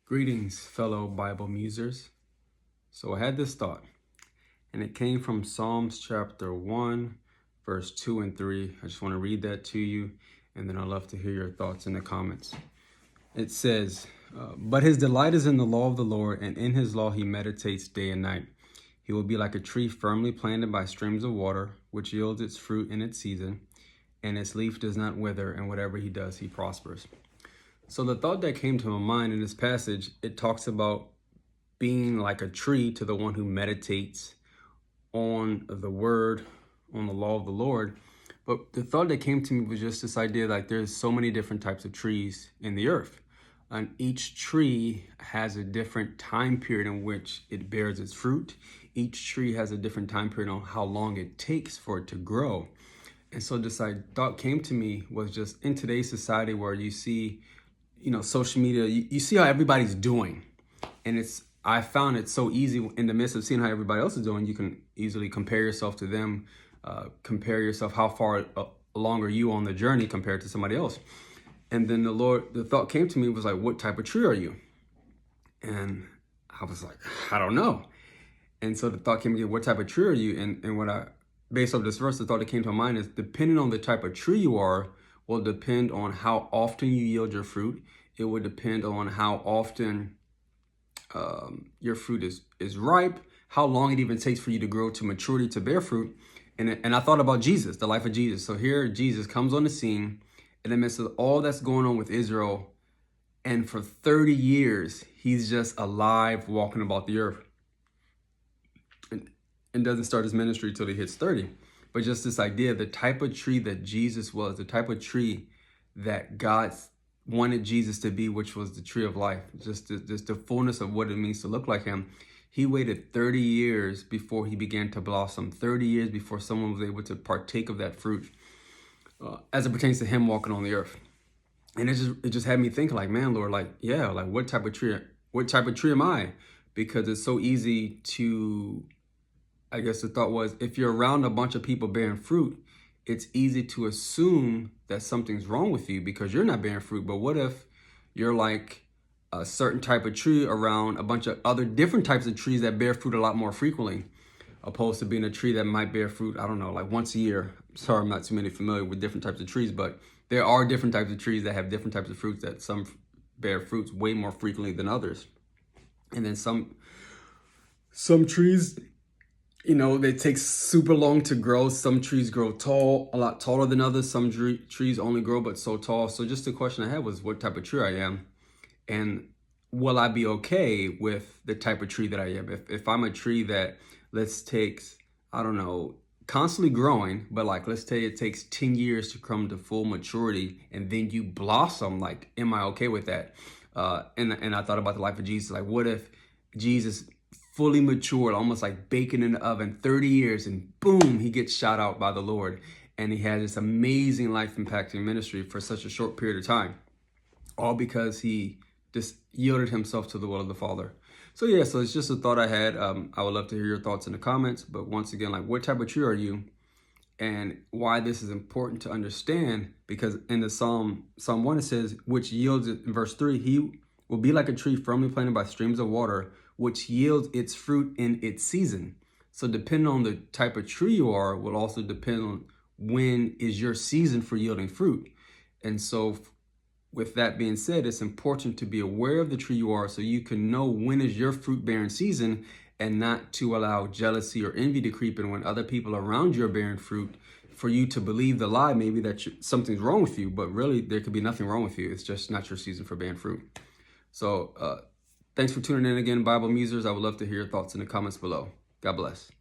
Greetings, fellow Bible musers. So I had this thought, and it came from Psalms chapter 1, verse 2 and 3. I just want to read that to you, and then I'd love to hear your thoughts in the comments. It says, but his delight is in the law of the Lord, and in his law he meditates day and night. He will be like a tree firmly planted by streams of water, which yields its fruit in its season, and its leaf does not wither, and whatever he does, he prospers. So the thought that came to my mind in this passage, it talks about being like a tree to the one who meditates on the word, on the law of the Lord. But the thought that came to me was just this idea like there's so many different types of trees in the earth. And each tree has a different time period in which it bears its fruit. Each tree has a different time period on how long it takes for it to grow. And so this thought came to me was just in today's society where you see social media, you see how everybody's doing. And I found it so easy in the midst of seeing how everybody else is doing, you can easily compare yourself to them, compare yourself, how far along are you on the journey compared to somebody else. And then the thought came to me was like, what type of tree are you? And I was like, I don't know. And so the thought came to me, what type of tree are you? And based off this verse, the thought that came to my mind is depending on the type of tree you are, will depend on how often you yield your fruit. It would depend on how often your fruit is ripe, how long it even takes for you to grow to maturity to bear fruit. And I thought about Jesus, the life of Jesus. So here Jesus comes on the scene in the midst of all that's going on with Israel. And for 30 years, he's just alive, walking about the earth. And doesn't start his ministry till he hits 30. But just this idea, the type of tree that Jesus was, the type of tree that God wanted Jesus to be, which was the tree of life, just the fullness of what it means to look like him. He waited 30 years before he began to blossom, 30 years before someone was able to partake of that fruit as it pertains to him walking on the earth. And it just had me thinking like, man, Lord, like, yeah, like what type of tree am I? Because it's so easy to, I guess the thought was, if you're around a bunch of people bearing fruit, it's easy to assume that something's wrong with you because you're not bearing fruit. But what if you're like a certain type of tree around a bunch of other different types of trees that bear fruit a lot more frequently, opposed to being a tree that might bear fruit, I don't know, like once a year. Sorry, I'm not too many familiar with different types of trees, but there are different types of trees that have different types of fruits, that some bear fruits way more frequently than others. And then some trees, they take super long to grow. Some trees grow tall, a lot taller than others. Some trees only grow but so tall. So just the question I had was what type of tree I am, and will I be okay with the type of tree that I am? If I'm a tree that, let's take, I don't know, constantly growing, but like let's say it takes 10 years to come to full maturity and then you blossom, like am I okay with that? And I thought about the life of Jesus. Like what if Jesus fully matured, almost like bacon in the oven, 30 years, and boom, he gets shot out by the Lord. And he had this amazing life-impacting ministry for such a short period of time, all because he just yielded himself to the will of the Father. So yeah, so it's just a thought I had. I would love to hear your thoughts in the comments. But once again, like what type of tree are you? And why this is important to understand, because in the Psalm 1, it says, which yields, in verse 3, he will be like a tree firmly planted by streams of water, which yields its fruit in its season. So depending on the type of tree you are will also depend on when is your season for yielding fruit. And so with that being said, it's important to be aware of the tree you are so you can know when is your fruit bearing season, and not to allow jealousy or envy to creep in when other people around you are bearing fruit, for you to believe the lie maybe that something's wrong with you, but really there could be nothing wrong with you. It's just not your season for bearing fruit. So thanks for tuning in again, Bible Musers. I would love to hear your thoughts in the comments below. God bless.